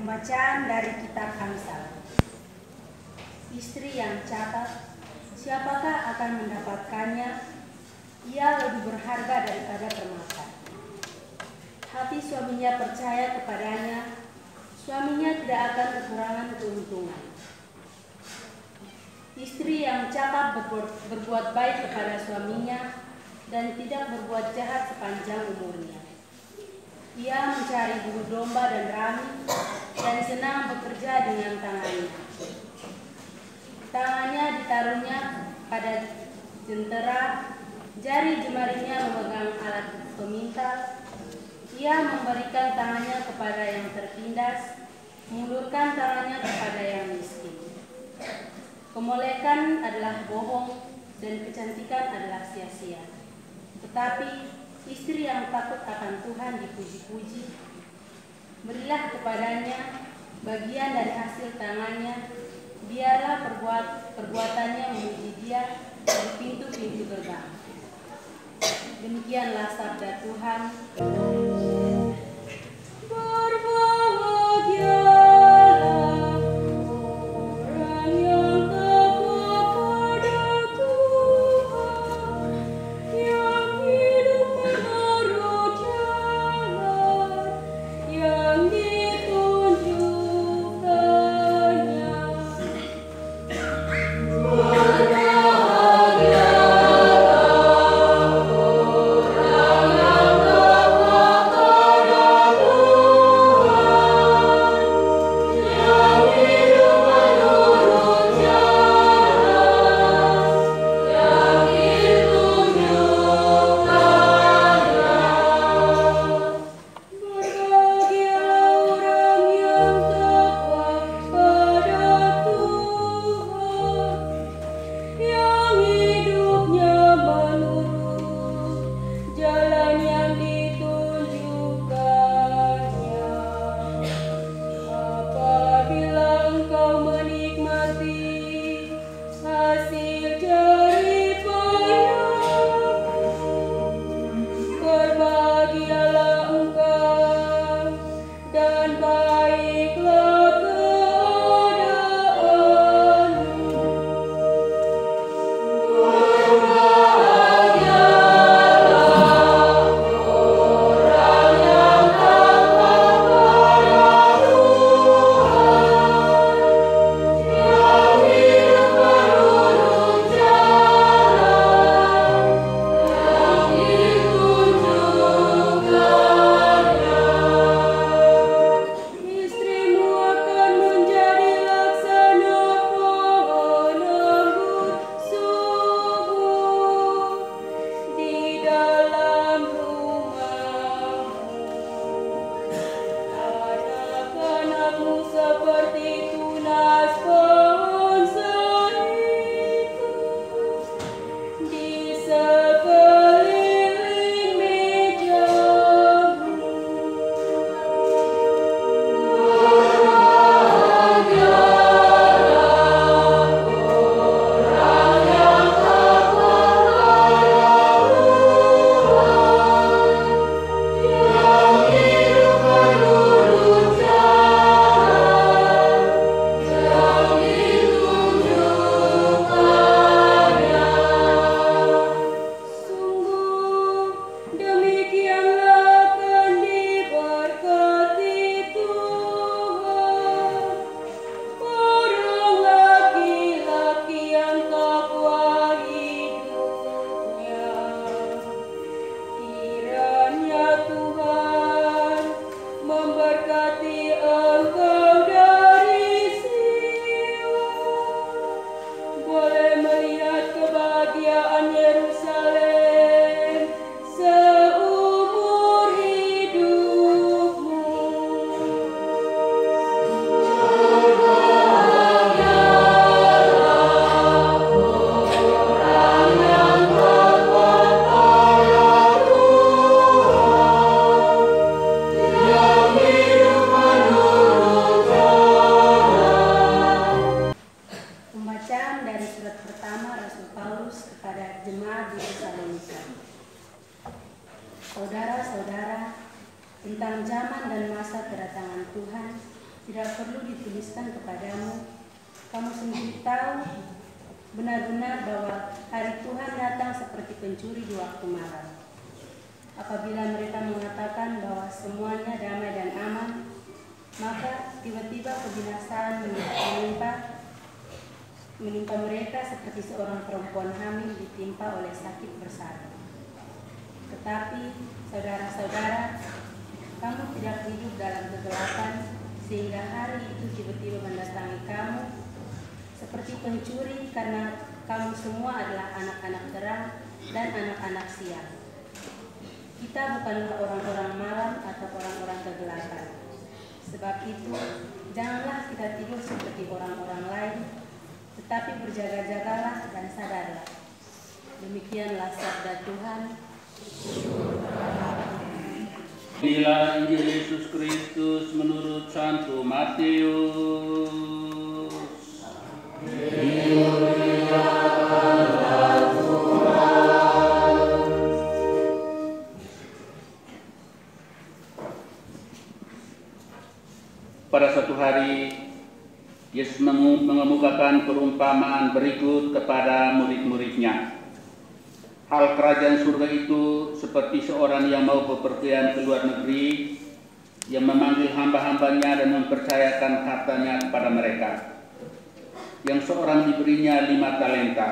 Pembacaan dari Kitab Amsal. Istri yang catat, siapakah akan mendapatkannya? Ia lebih berharga daripada permata. Hati suaminya percaya kepadanya, suaminya tidak akan kekurangan keuntungan. Istri yang cakap berbuat baik kepada suaminya dan tidak berbuat jahat sepanjang umurnya. Ia mencari bulu domba dan rami dan senang bekerja dengan tangannya. Tangannya ditaruhnya pada jentera, jari jemarinya memegang alat pemintal. Ia memberikan tangannya kepada yang tertindas, mengulurkan tangannya kepada yang miskin. Kemolekan adalah bohong dan kecantikan adalah sia-sia. Tetapi istri yang takut akan Tuhan dipuji-puji. Berilah kepadanya bagian dari hasil tangannya, biarlah perbuatannya memuji dia di pintu-pintu gerbang. Demikianlah sabda Tuhan. tidak perlu dituliskan kepadamu. Kamu sendiri tahu benar-benar bahwa hari Tuhan datang seperti pencuri di waktu malam. Apabila mereka mengatakan bahwa semuanya damai dan aman, maka tiba-tiba kebinasaan menimpa mereka seperti seorang perempuan hamil ditimpa oleh sakit bersarang. Tetapi, saudara-saudara, kamu tidak hidup dalam kegelapan sehingga hari itu tiba-tiba mendatangi kamu seperti pencuri, karena kamu semua adalah anak-anak terang dan anak-anak siang. Kita bukanlah orang-orang malam atau orang-orang kegelapan. Sebab itu, janganlah kita tidur seperti orang-orang lain, tetapi berjaga-jagalah dan sadarlah. Demikianlah sabda Tuhan. Inilah Injil Yesus Kristus menurut Santo Matius. Pada suatu hari, Yesus mengemukakan perumpamaan berikut kepada murid-muridnya. Hal kerajaan surga itu seperti seorang yang mau bepergian ke luar negeri, yang memanggil hamba-hambanya dan mempercayakan hartanya kepada mereka. Yang seorang diberinya 5 talenta,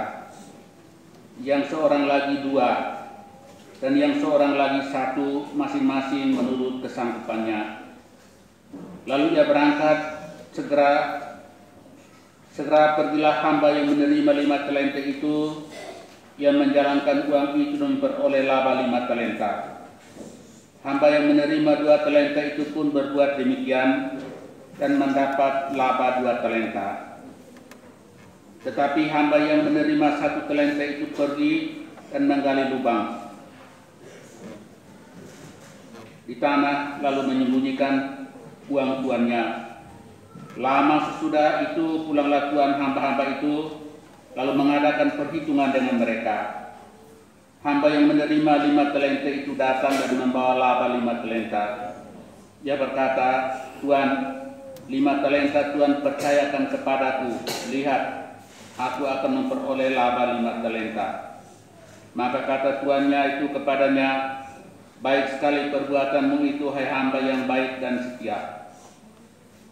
yang seorang lagi 2, dan yang seorang lagi 1, masing-masing menurut kesanggupannya. Lalu ia berangkat, segera pergilah hamba yang menerima 5 talenta itu, yang menjalankan uang itu dan memperoleh laba 5 talenta. Hamba yang menerima 2 talenta itu pun berbuat demikian dan mendapat laba 2 talenta. Tetapi hamba yang menerima 1 talenta itu pergi dan menggali lubang di tanah, lalu menyembunyikan uang tuannya. Lama sesudah itu pulanglah tuan hamba-hamba itu, lalu mengadakan perhitungan dengan mereka. Hamba yang menerima 5 talenta itu datang dan membawa laba 5 talenta. Ia berkata, "Tuan, 5 talenta Tuan percayakan kepadaku. Lihat, aku akan memperoleh laba 5 talenta." Maka kata tuannya itu kepadanya, "Baik sekali perbuatanmu itu, hai hamba yang baik dan setia.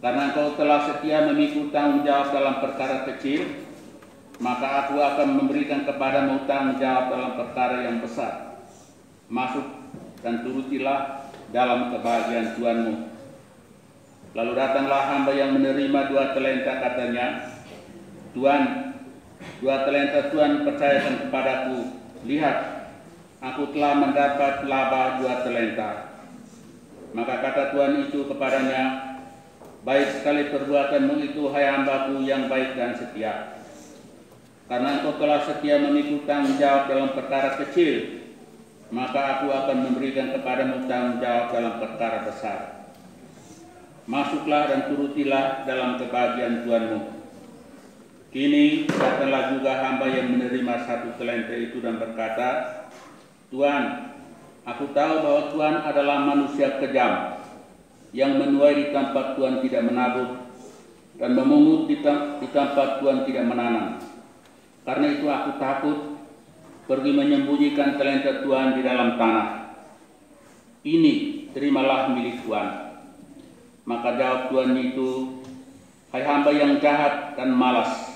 Karena engkau telah setia memikul tanggung jawab dalam perkara kecil, maka aku akan memberikan kepadamu tanggung jawab dalam perkara yang besar. Masuk dan turutilah dalam kebahagiaan Tuanmu." Lalu datanglah hamba yang menerima 2 talenta, katanya, "Tuan, 2 talenta Tuan percayakan kepadaku. Lihat, aku telah mendapat laba 2 talenta." Maka kata tuan itu kepadanya, "Baik sekali perbuatanmu itu, hai hambaku yang baik dan setia. Karena engkau telah setia memikul tanggung jawab dalam perkara kecil, maka aku akan memberikan kepadamu tanggung jawab dalam perkara besar. Masuklah dan turutilah dalam kebahagiaan Tuanmu." Kini datanglah juga hamba yang menerima 1 talenta itu dan berkata, "Tuan, aku tahu bahwa Tuan adalah manusia kejam, yang menuai di tempat Tuan tidak menabur dan memungut di tempat Tuan tidak menanam. Karena itu aku takut pergi menyembunyikan talenta Tuan di dalam tanah. Ini terimalah milik Tuan." Maka jawab tuannya itu, "Hai hamba yang jahat dan malas,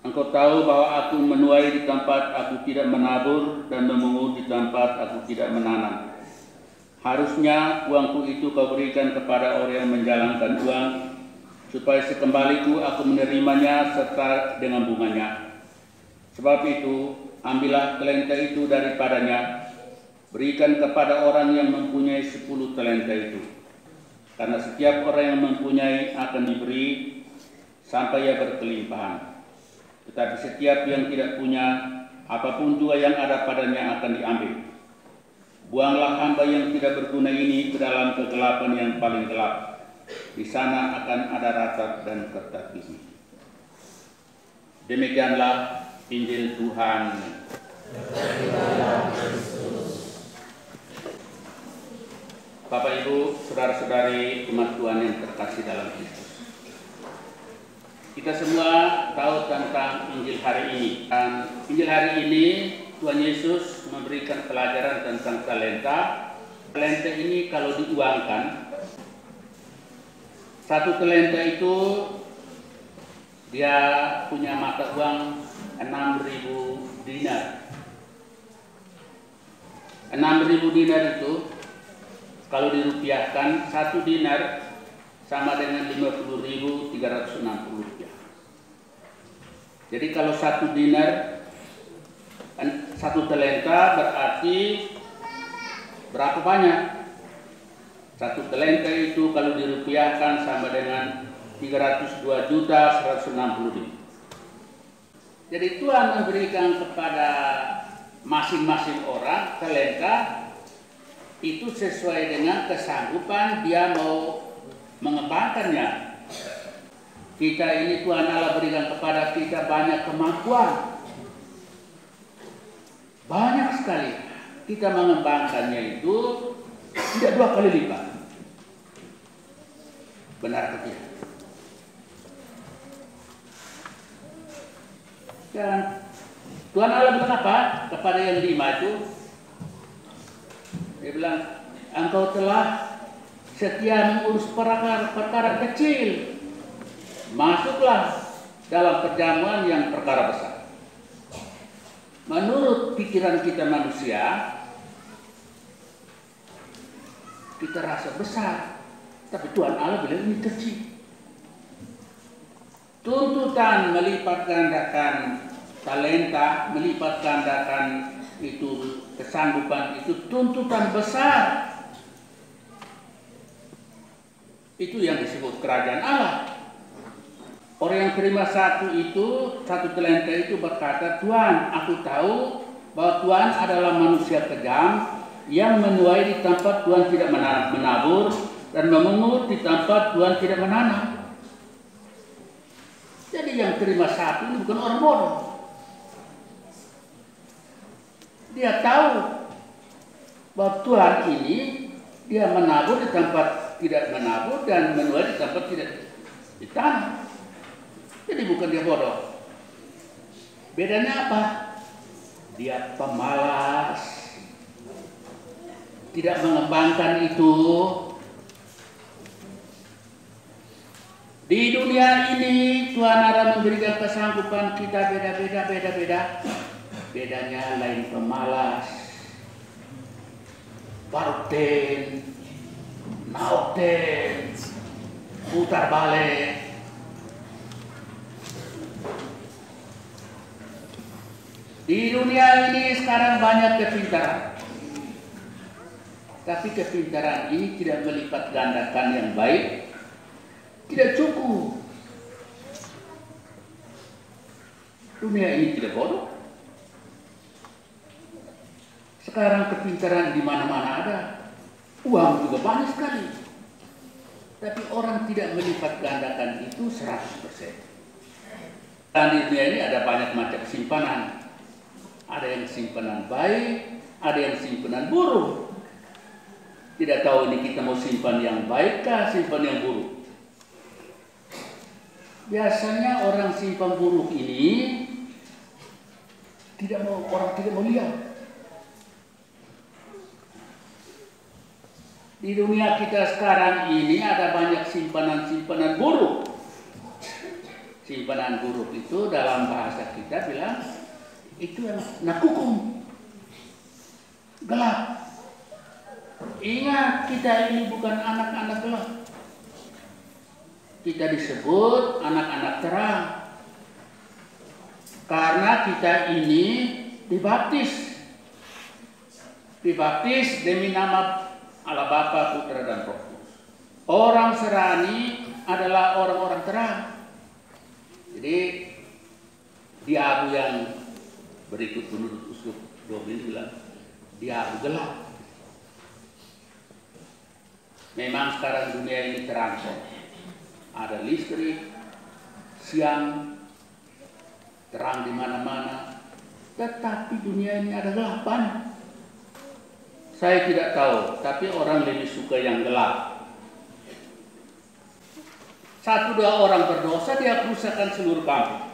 engkau tahu bahwa aku menuai di tempat aku tidak menabur dan memungut di tempat aku tidak menanam. Harusnya uangku itu kau berikan kepada orang yang menjalankan uang, supaya sekembaliku aku menerimanya serta dengan bunganya. Sebab itu, ambillah talenta itu daripadanya, berikan kepada orang yang mempunyai 10 talenta itu. Karena setiap orang yang mempunyai akan diberi sampai ia berkelimpahan. Tetapi setiap yang tidak punya, apapun juga yang ada padanya akan diambil. Buanglah hamba yang tidak berguna ini ke dalam kegelapan yang paling gelap. Di sana akan ada ratap dan kertas gigi." Demikianlah Injil Tuhan. Bapak Ibu, saudara-saudari umat Tuhan yang terkasih dalam Kristus. Kita semua tahu tentang Injil hari ini. Dan Injil hari ini Tuhan Yesus memberikan pelajaran tentang talenta. Talenta ini kalau diuangkan, satu talenta itu dia punya mata uang 6.000 dinar. 6.000 dinar itu kalau dirupiahkan, 1 dinar sama dengan 50.360 rupiah. Jadi kalau 1 dinar, 1 talenta berarti berapa banyak? 1 talenta itu kalau dirupiahkan sama dengan 302.160.000. Jadi Tuhan memberikan kepada masing-masing orang talenta itu sesuai dengan kesanggupan dia mau mengembangkannya. Kita ini Tuhan Allah berikan kepada kita banyak kemampuan, banyak sekali. Kita mengembangkannya itu tidak 2 kali lipat. Benar atau tidak? Dan Tuhan Allah bilang apa kepada yang 5 itu? Dia bilang, engkau telah setia mengurus perkara kecil, masuklah dalam perjamuan yang perkara besar. Menurut pikiran kita manusia, kita rasa besar, tapi Tuhan Allah bilang ini kecil. Tuntutan melipat gandakan talenta, melipat gandakan itu kesanggupan, itu tuntutan besar. Itu yang disebut kerajaan Allah. Orang yang terima 1 talenta itu berkata, Tuhan, aku tahu bahwa Tuhan adalah manusia kejam yang menuai di tempat Tuhan tidak menabur dan memungut di tempat Tuhan tidak menanam. Jadi yang terima 1 ini bukan orang bodoh. Dia tahu bahwa Tuhan ini dia menabur di tempat tidak menabur dan menuai di tempat tidak ditanam. Jadi bukan dia bodoh. Bedanya apa? Dia pemalas, tidak mengembangkan itu. Di dunia ini Tuhan Allah memberikan kesanggupan kita beda-beda. Bedanya lain pemalas, parten, nauten, putar balik. Di dunia ini sekarang banyak kepintaran, tapi kepintaran ini tidak melipat gandakan yang baik, tidak cukup. Dunia ini tidak bodoh. Sekarang kepintaran di mana-mana ada, uang juga banyak sekali, tapi orang tidak melipat gandakan itu 100%. Dan di dunia ini ada banyak macam simpanan. Ada yang simpanan baik, ada yang simpanan buruk. Tidak tahu ini kita mau simpan yang baik kah, simpan yang buruk. Biasanya orang simpan buruk ini orang tidak mau lihat. Di dunia kita sekarang ini ada banyak simpanan-simpanan buruk. Simpanan buruk itu dalam bahasa kita bilang itu yang nakukum, gelap. Ingat, kita ini bukan anak-anak gelap. Kita disebut anak-anak terang karena kita ini dibaptis demi nama Allah Bapa, Putra dan Roh Kudus. Orang Serani adalah orang-orang terang. Jadi di Abu yang berikut menurut Uskup Dobin bilang di Abu gelap. Memang sekarang dunia ini terang. Ada listrik, siang, terang di mana-mana. Tetapi dunia ini ada gelapan. Saya tidak tahu, tapi orang lebih suka yang gelap. 1-2 orang berdosa, dia rusakkan seluruh kampung.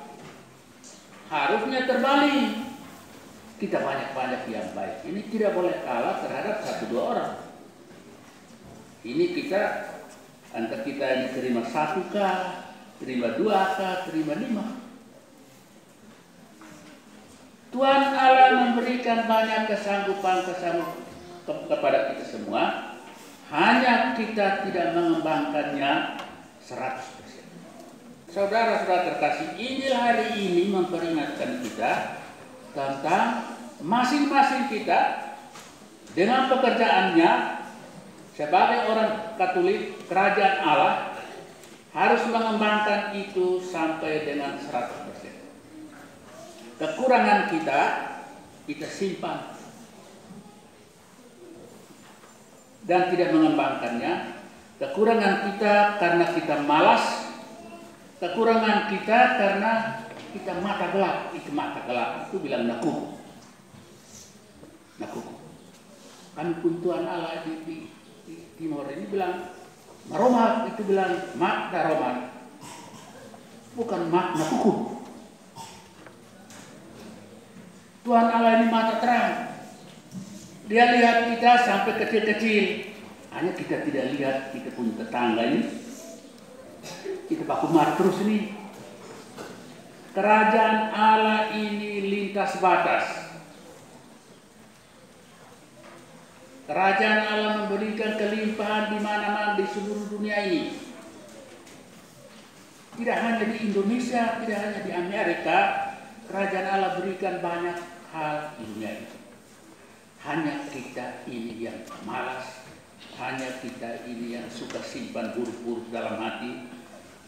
Harusnya terbalik. Kita banyak-banyak yang baik. Ini tidak boleh kalah terhadap 1-2 orang. Ini kita, antara kita ini terima 1K, terima 2K, terima 5. Tuhan Allah memberikan banyak kesanggupan kepada kita semua, hanya kita tidak mengembangkannya 100%. Saudara-saudara terkasih, Injil hari ini memperingatkan kita tentang masing-masing kita dengan pekerjaannya sebagai orang Katolik, kerajaan Allah harus mengembangkan itu sampai dengan 100%. Kekurangan kita simpan dan tidak mengembangkannya. Kekurangan kita karena kita malas. Kekurangan kita karena kita mata gelap. Itu mata gelap itu bilang nakuku. Kami pun Tuhan Allah di Timor ini bilang maroma, itu bilang mak daroma, bukan mak nakuku. Tuhan Allah ini mata terang. Dia lihat kita sampai kecil-kecil. Hanya kita tidak lihat kita punya tetangga ini. Kita baku mar terus ini. Kerajaan Allah ini lintas batas. Kerajaan Allah memberikan kelimpahan di mana-mana di seluruh dunia ini. Tidak hanya di Indonesia, tidak hanya di Amerika. Kerajaan Allah berikan banyak hal di dunia ini. Hanya kita ini yang malas, hanya kita ini yang suka simpan buruk-buruk dalam hati.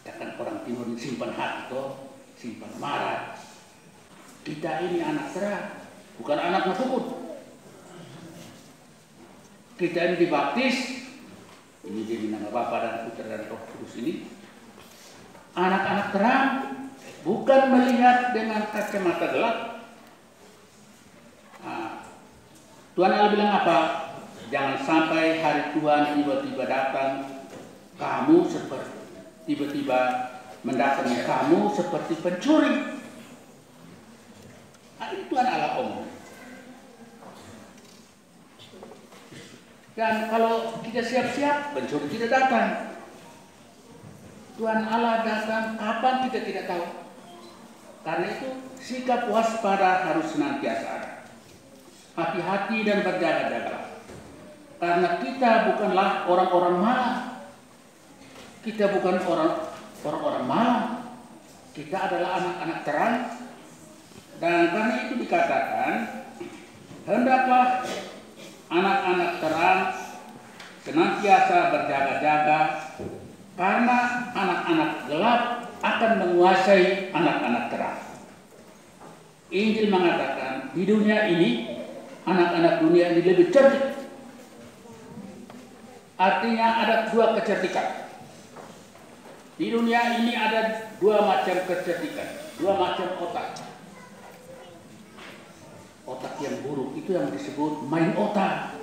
Katakan orang Timur ini simpan hati toh, simpan marah. Kita ini anak terang, bukan anak natukut. Kita ini dibaptis, ini jadi nama Bapa dan Putra dan Roh Kudus ini. Anak-anak terang, bukan melihat dengan kacamata gelap. Tuhan Allah bilang apa? Jangan sampai hari Tuhan tiba-tiba datang, kamu seperti tiba-tiba mendatangnya kamu seperti pencuri. Itu Tuhan Allah omong. Dan kalau kita siap-siap, pencuri tidak datang. Tuhan Allah datang kapan kita tidak tahu. Karena itu sikap waspada harus senantiasa ada. Hati-hati dan berjaga-jaga. Karena kita bukanlah orang-orang malang. Kita bukan orang-orang malang. Kita adalah anak-anak terang. Dan karena itu dikatakan, hendaklah anak-anak terang senantiasa berjaga-jaga, karena anak-anak gelap akan menguasai anak-anak terang. Injil mengatakan di dunia ini anak-anak dunia ini lebih cerdik. Artinya ada 2 kecerdikan. Di dunia ini ada 2 macam kecerdikan, 2 macam otak. Otak yang buruk itu yang disebut main otak.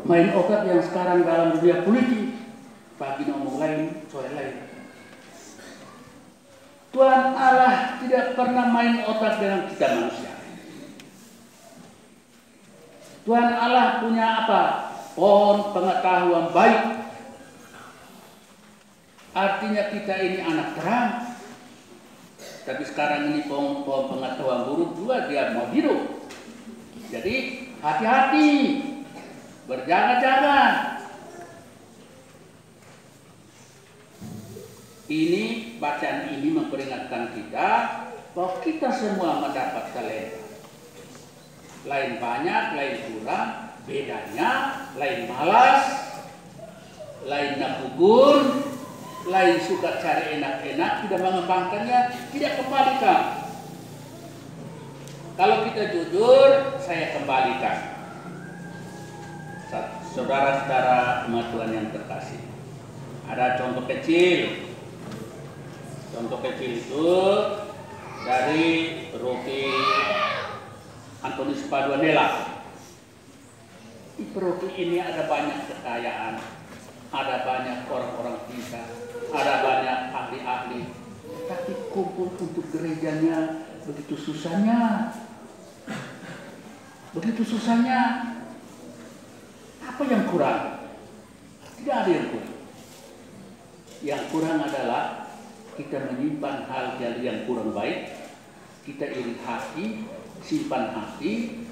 Main otak yang sekarang dalam dunia politik, pagi ngomong lain, sore lain. Tuhan Allah tidak pernah main otak dengan kita manusia. Tuhan Allah punya apa? Pohon pengetahuan baik. Artinya kita ini anak terang. Tapi sekarang ini pohon pengetahuan buruk juga dia mau hidup. Jadi hati-hati. Berjaga-jaga. Ini bacaan ini memperingatkan kita bahwa kita semua mendapat talenta. Lain banyak, lain kurang, bedanya lain malas, lain nakugun, lain suka cari enak-enak, tidak mengembangkannya, tidak kembalikan. Kalau kita jujur, saya kembalikan. Saudara-saudara umat Tuhan yang terkasih, ada contoh kecil. Contoh kecil itu dari Rocky Antonius Paduanella. Di paroki ini ada banyak kekayaan, ada banyak orang-orang pintar, ada banyak ahli-ahli, tapi kumpul untuk gerejanya begitu susahnya. Begitu susahnya. Apa yang kurang? Tidak ada yang kurang. Yang kurang adalah kita menyimpan hal-hal yang kurang baik, kita iri hati, simpan hati,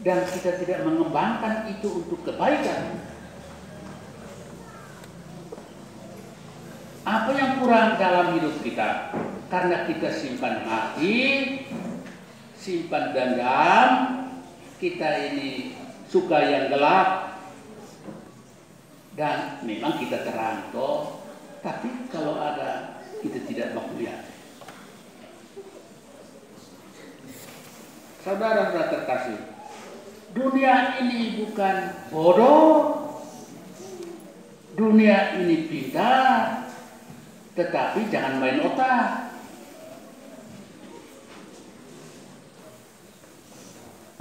dan kita tidak mengembangkan itu untuk kebaikan. Apa yang kurang dalam hidup kita? Karena kita simpan hati, simpan dendam, kita ini suka yang gelap, dan memang kita terang toh, tapi kalau ada kita tidak mau lihat. Saudara-saudara terkasih, dunia ini bukan bodoh, dunia ini pintar, tetapi jangan main otak.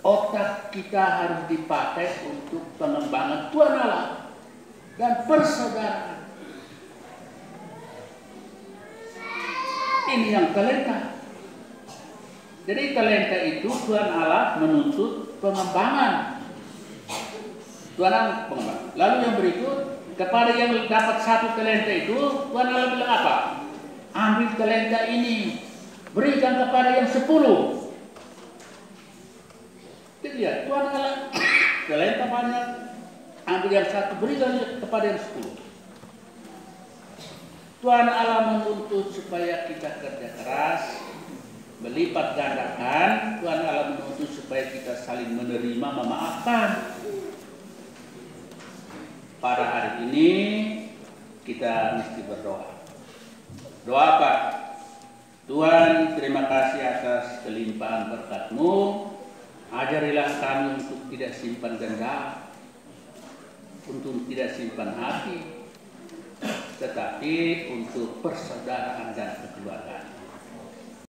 Otak kita harus dipakai untuk pengembangan Tuhan Allah dan persaudaraan. Ini yang talenta. Jadi talenta itu Tuhan Allah menuntut pengembangan. Tuhan Allah pengembangan. Lalu yang berikut, kepada yang dapat satu talenta itu, Tuhan Allah bilang apa? Ambil talenta ini, berikan kepada yang 10. Kita lihat, Tuhan Allah talenta banyak, ambil yang 1, berikan kepada yang 10. Tuhan Allah menuntut supaya kita kerja keras, melipat gandakan. Tuhan Allah menuntut supaya kita saling menerima, memaafkan. Pada hari ini kita mesti berdoa. Doa apa? Tuhan, terima kasih atas kelimpahan berkat-Mu. Ajarilah kami untuk tidak simpan dendam, untuk tidak simpan hati, tetapi untuk persaudaraan dan kekeluargaan.